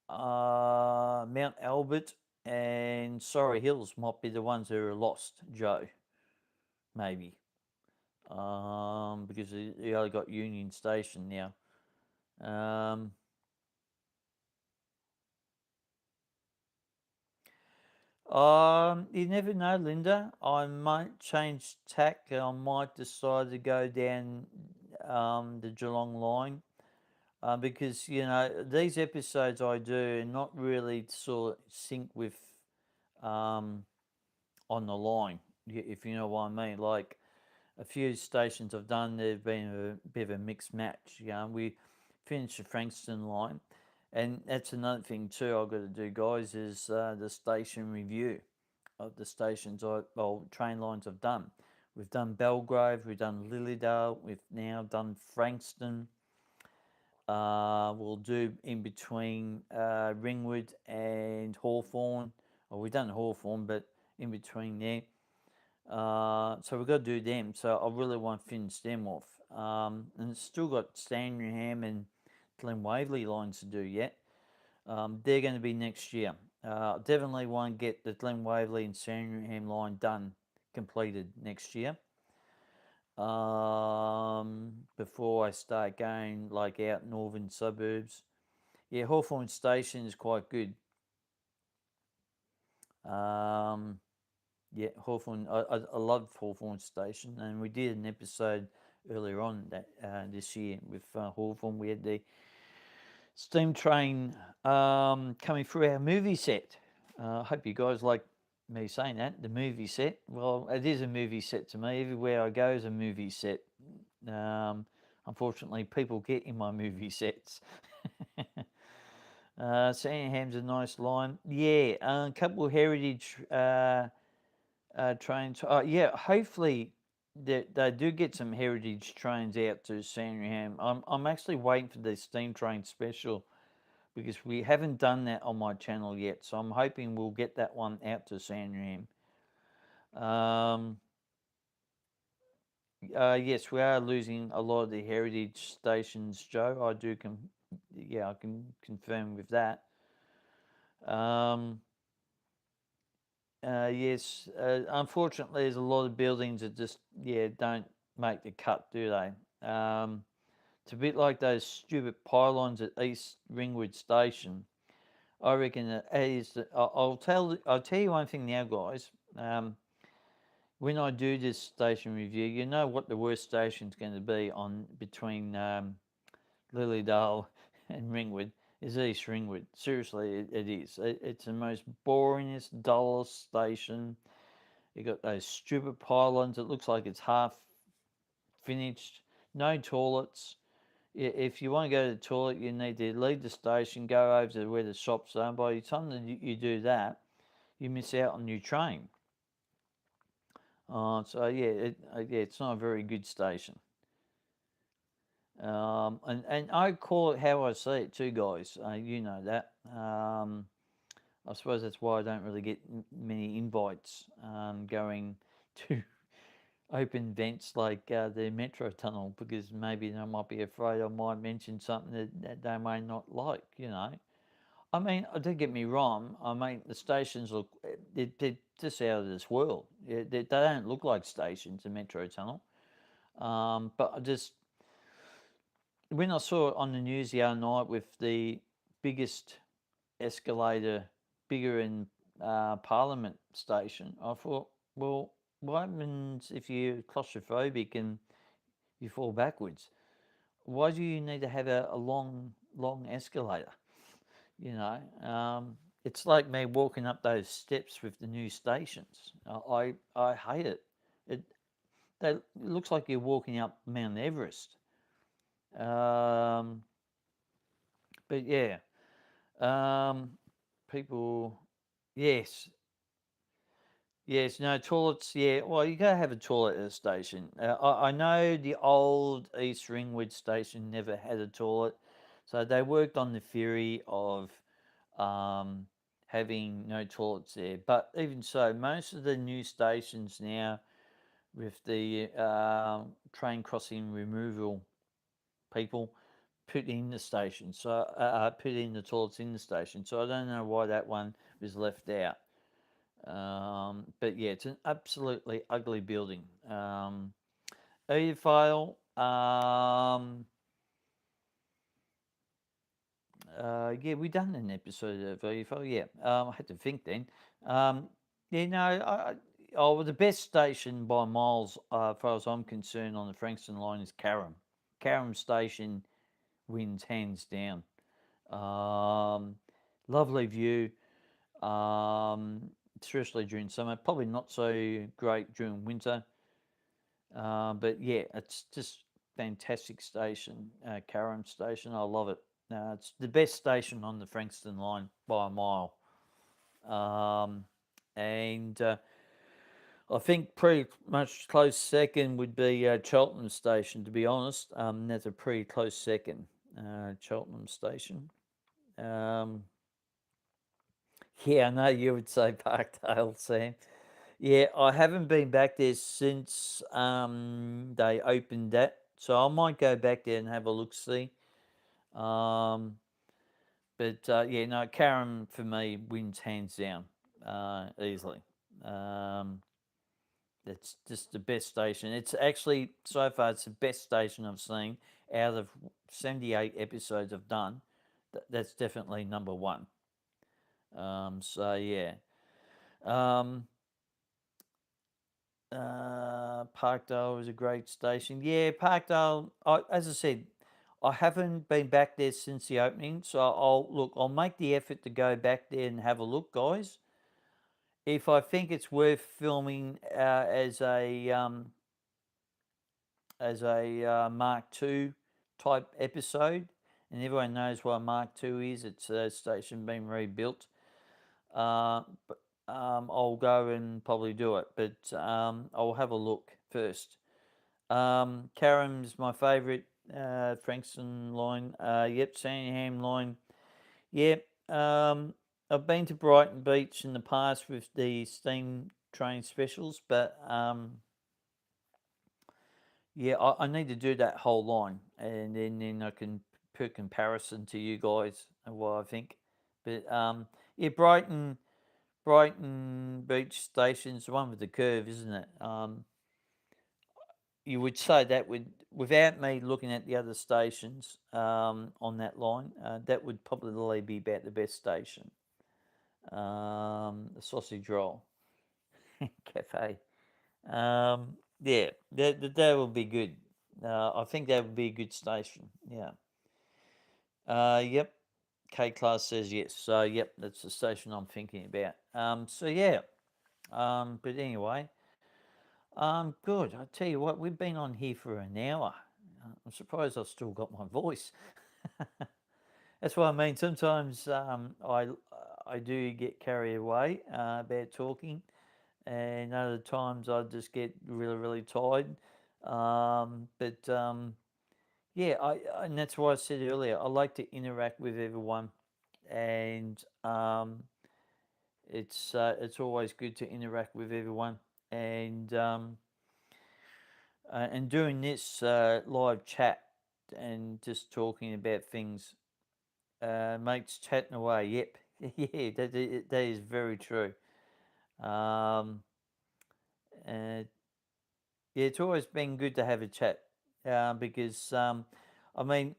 Mount Albert and Surrey Hills might be the ones that are lost, Joe. Maybe. Because you only got Union Station now. You never know, Linda. I might change tack. I might decide to go down the Geelong line because these episodes I do are not really sort of sync with um, on the line, if you know what I mean. Like a few stations I've done, they've been a bit of a mixed match. We finished the Frankston line, and that's another thing too. I've got to do, guys, is the station review of the train lines I've done. We've done Belgrave, we've done Lilydale, we've now done Frankston. We'll do in between Ringwood and Hawthorn. Well, we've done Hawthorn, but in between there. So we've got to do them. So I really want to finish them off. And it's still got Sandringham and Glen Waverley lines to do yet. They're going to be next year. Definitely want to get the Glen Waverley and Sandringham line done, completed next year. Before I start going like out northern suburbs. Yeah, Hawthorn Station is quite good. Yeah, Hawthorn. I love Hawthorn Station, and we did an episode earlier on that this year with Hawthorn. We had the steam train coming through our movie set. I hope you guys like me saying that, the movie set. Well, it is a movie set to me. Everywhere I go is a movie set. Unfortunately, people get in my movie sets. Sandham's a nice line. Yeah, a couple of heritage trains. Yeah, hopefully they do get some heritage trains out to Sandringham. I'm actually waiting for the steam train special because we haven't done that on my channel yet. So I'm hoping we'll get that one out to Sandringham. Yes, we are losing a lot of the heritage stations, Joe. I can confirm with that. Yes, unfortunately, there's a lot of buildings that just don't make the cut, do they? It's a bit like those stupid pylons at East Ringwood Station. I reckon it is. I'll tell you one thing now, guys. When I do this station review, you know what the worst station's going to be on between Lilydale and Ringwood is East Ringwood. Seriously, it is. It's the most boringest, dullest station. You got those stupid pylons. It looks like it's half finished. No toilets. If you want to go to the toilet, you need to leave the station, go over to where the shops are. And by the time that you do that, you miss out on your train. So it's not a very good station. And I call it how I see it too, guys. You know that. I suppose that's why I don't really get many invites going to open vents like the metro tunnel because maybe they might be afraid I might mention something that they may not like. I mean, don't get me wrong. I mean, the stations look they're just out of this world. They don't look like stations, the metro tunnel. But I just when I saw it on the news the other night with the biggest escalator, bigger in Parliament station, I thought, well, what happens if you're claustrophobic and you fall backwards? Why do you need to have a long, long escalator? It's like me walking up those steps with the new stations. I hate it. It looks like you're walking up Mount Everest. But yeah, people, yes, yes, no toilets. Yeah, well, you gotta have a toilet at a station. I know the old East Ringwood station never had a toilet, so they worked on the theory of having no toilets there. But even so, most of the new stations now with the train crossing removal people put in the station, so put in the toilets in the station. So I don't know why that one was left out. But yeah, it's an absolutely ugly building. Edithvale, yeah, we done an episode of Edithvale. Yeah, I had to think then. Yeah, no, well, the best station by miles, as far as I'm concerned, on the Frankston line is Carrum. Carrum Station wins hands down. Um, Lovely view, especially during summer. Probably not so great during winter, but yeah, it's just fantastic station, Carrum Station. I love it. It's the best station on the Frankston line by a mile. Um, and I think pretty much close second would be Cheltenham Station, to be honest. That's a pretty close second, Cheltenham Station. Um, yeah, I know you would say Parkdale, Sam. Yeah, I haven't been back there since they opened that, so I might go back there and have a look see. Um, but yeah, no, Karen for me wins hands down, easily. Um, it's just the best station. It's actually so far it's the best station I've seen out of 78 episodes I've done. That's definitely number one. So yeah. Um, Parkdale was a great station. Yeah, Parkdale. As I said, I haven't been back there since the opening, so I'll look. I'll make the effort to go back there and have a look, guys. If I think it's worth filming as a Mark II type episode, and everyone knows what a Mark II is. It's a station being rebuilt. But I'll go and probably do it, but I'll have a look first. Carram's my favourite. Frankston line. Yep, Sandringham line. Yep. I've been to Brighton Beach in the past with the steam train specials, but yeah, I need to do that whole line, and then I can put comparison to you guys and what I think. But yeah, Brighton Beach Station's the one with the curve, isn't it? You would say that would, without me looking at the other stations on that line, that would probably be about the best station. The Sausage Roll Cafe. Yeah, that would be good. I think that would be a good station. Yeah. Yep. K Class says yes. So yep, that's the station I'm thinking about. So yeah. But anyway, good. I tell you what, we've been on here for an hour. I'm surprised I've still got my voice. That's what I mean. Sometimes I do get carried away about talking, and other times I just get really tired. But yeah, and that's why I said earlier I like to interact with everyone, and it's always good to interact with everyone, and doing this live chat and just talking about things, mates chatting away. Yep, yeah, that is very true. Um, uh, yeah, it's always been good to have a chat because I mean,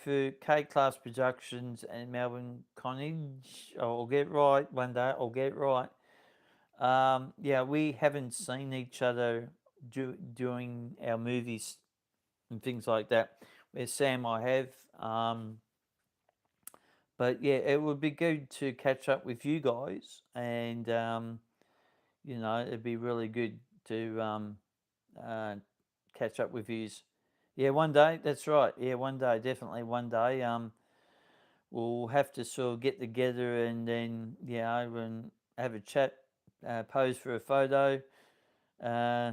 for K Class Productions and Melbourne College, I'll get it right one day. I'll get it right. Yeah, we haven't seen each other doing our movies and things like that. Where Sam, I have. But yeah, it would be good to catch up with you guys, and it'd be really good to uh, catch up with you. Yeah, one day. That's right. Yeah, one day, definitely one day. We'll have to sort of get together and then and have a chat, pose for a photo. Uh,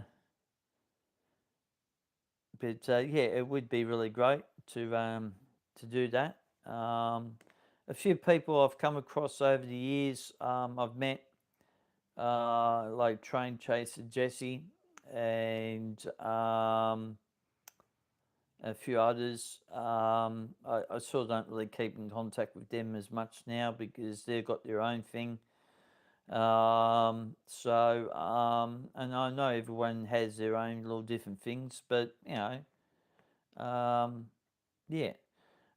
but yeah, it would be really great to do that. A few people I've come across over the years, I've met, like Train Chaser Jesse and a few others. I sort of don't really keep in contact with them as much now because they've got their own thing. And I know everyone has their own little different things, but yeah.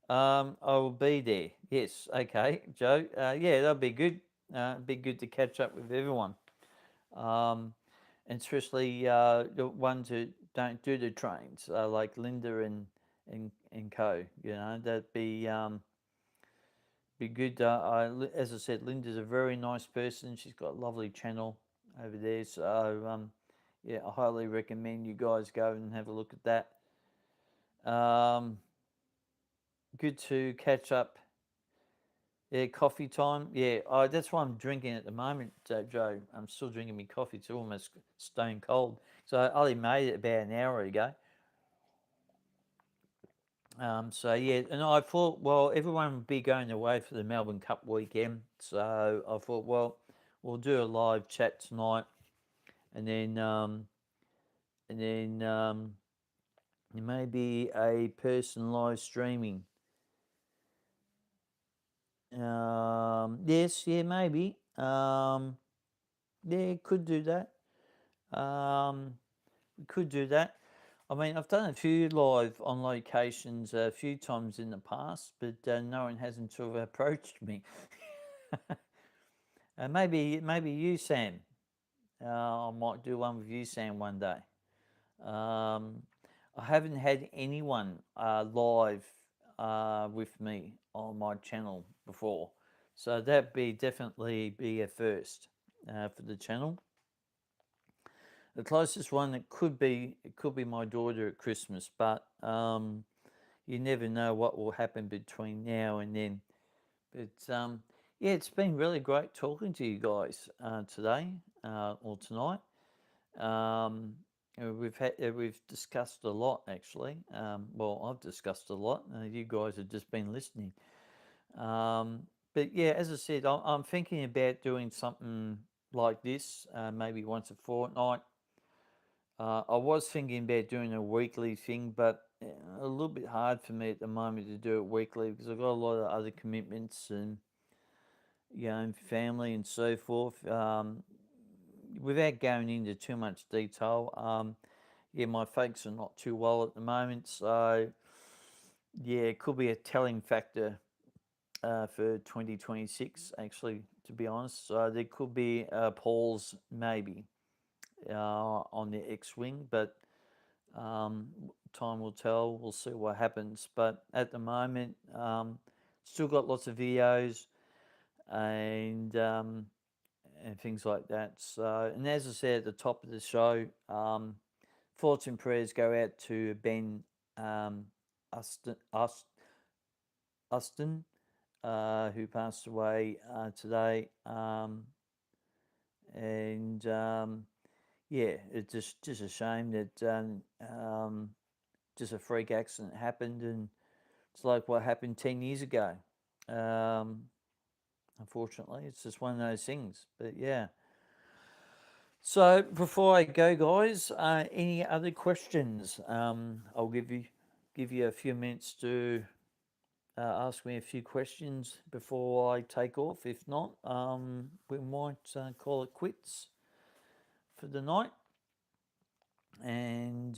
I will be there. Yes. Okay, Joe. Yeah, that'll be good. Be good to catch up with everyone. um, and especially the ones who don't do the trains, like Linda and co. You know, that'd be good. As I said, Linda's a very nice person. She's got a lovely channel over there. So yeah, I highly recommend you guys go and have a look at that. Good to catch up. Yeah, coffee time. Yeah, that's what I'm drinking at the moment, Joe. I'm still drinking my coffee. It's almost stone cold. So I only made it about an hour ago. So yeah, and I thought, well, everyone would be going away for the Melbourne Cup weekend. So I thought, well, we'll do a live chat tonight, and then maybe a person live streaming. Yes, yeah, maybe. Yeah, could do that. We could do that. I mean, I've done a few live on locations a few times in the past, but no one hasn't sort of approached me. Maybe you, Sam. I might do one with you, Sam, one day. Um, I haven't had anyone live with me on my channel before, so that be definitely be a first for the channel. The closest one it could be my daughter at Christmas, but you never know what will happen between now and then. But yeah, it's been really great talking to you guys today or tonight. We've discussed a lot actually. Well, I've discussed a lot. You guys have just been listening. Um, but yeah, as I said, I'm thinking about doing something like this, maybe once a fortnight. I was thinking about doing a weekly thing, but a little bit hard for me at the moment to do it weekly because I've got a lot of other commitments and family and so forth. Without going into too much detail, yeah, my folks are not too well at the moment, so yeah, it could be a telling factor for 2026. Actually, to be honest, so there could be a pause maybe on the X-wing, but um, time will tell. We'll see what happens. But at the moment, still got lots of videos and things like that. So, and as I said at the top of the show, thoughts and prayers go out to Ben Uston, Uston who passed away today. And yeah, it's just a shame that just a freak accident happened, and it's like what happened 10 years ago. Um, Unfortunately, it's just one of those things. But yeah. So before I go, guys, any other questions? I'll give you a few minutes to ask me a few questions before I take off. If not, we might call it quits for the night. And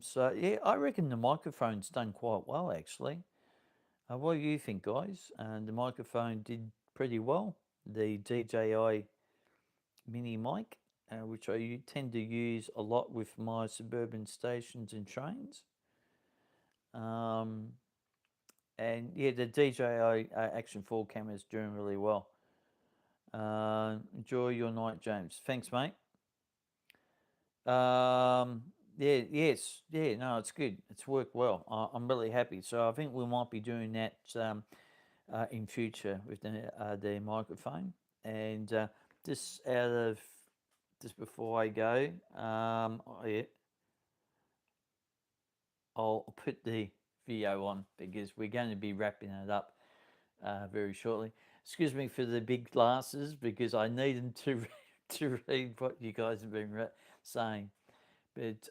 so, yeah, I reckon the microphone's done quite well, actually. What do you think, guys? The microphone did pretty well. The DJI mini mic, which tend to use a lot with my suburban stations and trains. Um, and yeah, the DJI Action 4 camera is doing really well. Enjoy your night, James. Thanks, mate. Yeah, yes, yeah, no, it's good. It's worked well. I'm really happy. So I think we might be doing that in future with the microphone. And just out of just before I go, yeah, I'll put the video on because we're going to be wrapping it up very shortly. Excuse me for the big glasses because I need them to to read what you guys have been saying. But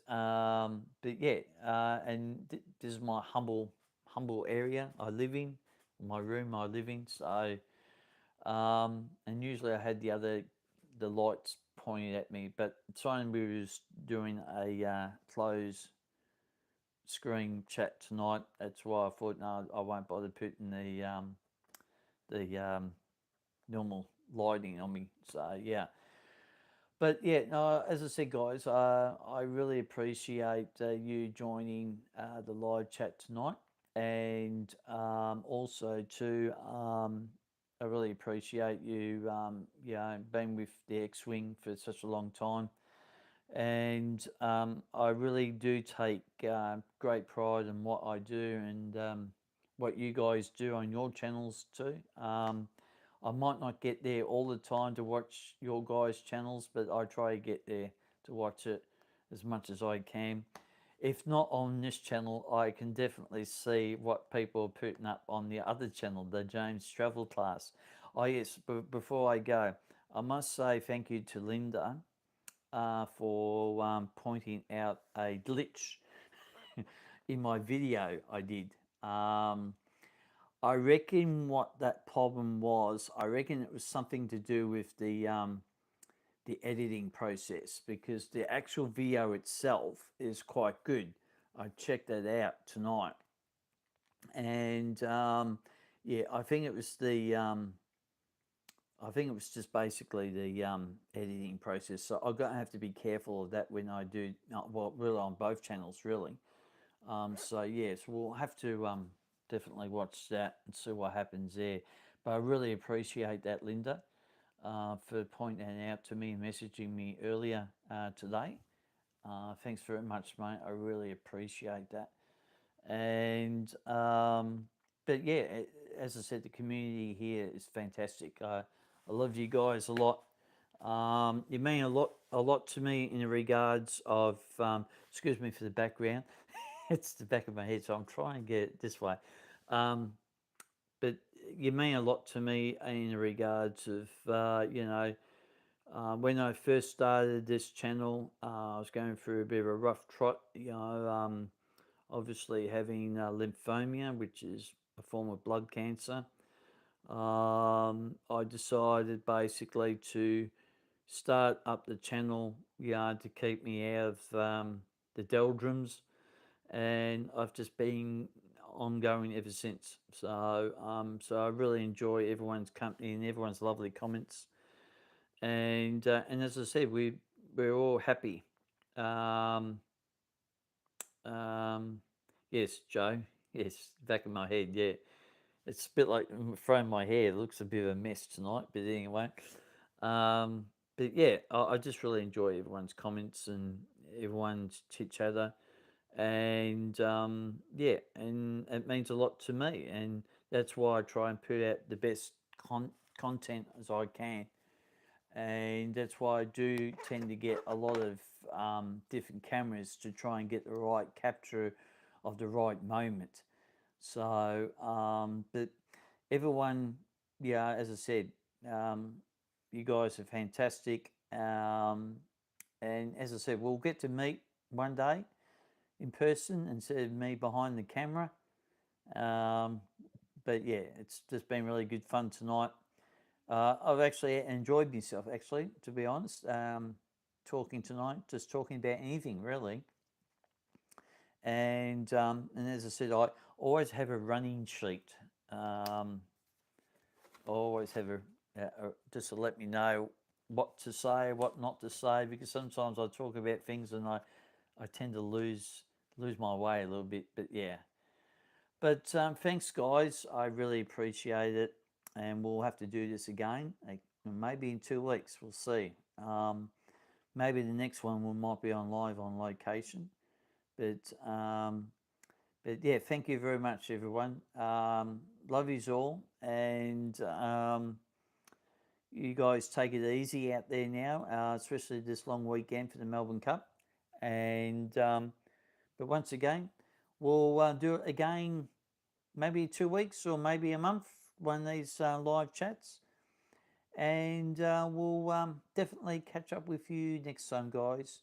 yeah, and this is my humble area I live in, my room I live in. So and usually I had the lights pointed at me, but Simon was doing a close screen chat tonight. That's why I thought no, I won't bother putting the normal lighting on me. So yeah, But yeah, no, as I said, guys, I really appreciate you joining the live chat tonight, and also too, I really appreciate you, being with the X-Wing for such a long time, and I really do take great pride in what I do and what you guys do on your channels too. I might not get there all the time to watch your guys' channels, but I try to get there to watch it as much as I can. If not on this channel, I can definitely see what people are putting up on the other channel, the James Travel Class. Oh yes, before I go, I must say thank you to Linda for pointing out a glitch in my video I did. Um, I reckon what that problem was, I reckon it was something to do with the editing process, because the actual video itself is quite good. I checked that out tonight, and yeah, I think it was just basically the editing process. So I'm gonna have to be careful of that when I do. Well, really on both channels, really. So yes, we'll have to definitely watch that and see what happens there. But I really appreciate that, Linda, for pointing that out to me and messaging me earlier today. Thanks very much, mate. I really appreciate that. And but yeah, as I said, the community here is fantastic. I love you guys a lot. You mean a lot to me in the regards of. Excuse me for the background. It's the back of my head, so I'm trying to get it this way. Um, but you mean a lot to me in the regards of when I first started this channel, I was going through a bit of a rough trot. Obviously having lymphoma, which is a form of blood cancer. I decided basically to start up the channel, to keep me out of the doldrums, and I've just been ongoing ever since. So I really enjoy everyone's company and everyone's lovely comments, and as I said, we're all happy. Um, um, yes, Joe. Yes, back of my head. Yeah, it's a bit like throwing my hair. It looks a bit of a mess tonight, but anyway. Um, but yeah, I just really enjoy everyone's comments and everyone's chit chatter, and yeah, and it means a lot to me, and that's why I try and put out the best content as I can, and that's why I do tend to get a lot of different cameras to try and get the right capture of the right moment. So, but everyone, yeah, as I said, um, you guys are fantastic. And as I said, we'll get to meet one day in person instead of me behind the camera. Um, but yeah, it's just been really good fun tonight. I've actually enjoyed myself, actually, to be honest. Talking tonight, just talking about anything really. And as I said, I always have a running sheet. Um, I always have just to let me know what to say, what not to say, because sometimes I talk about things and I tend to lose my way a little bit. But yeah, but thanks, guys. I really appreciate it, and we'll have to do this again. Maybe in 2 weeks. We'll see. Maybe the next one we might be on live on location. But but yeah, thank you very much, everyone. Love yous all, and you guys take it easy out there now, especially this long weekend for the Melbourne Cup. And but once again, we'll do it again, maybe 2 weeks or maybe a month, one of these live chats. And we'll definitely catch up with you next time, guys.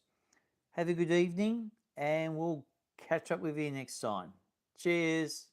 Have a good evening, and we'll catch up with you next time. Cheers.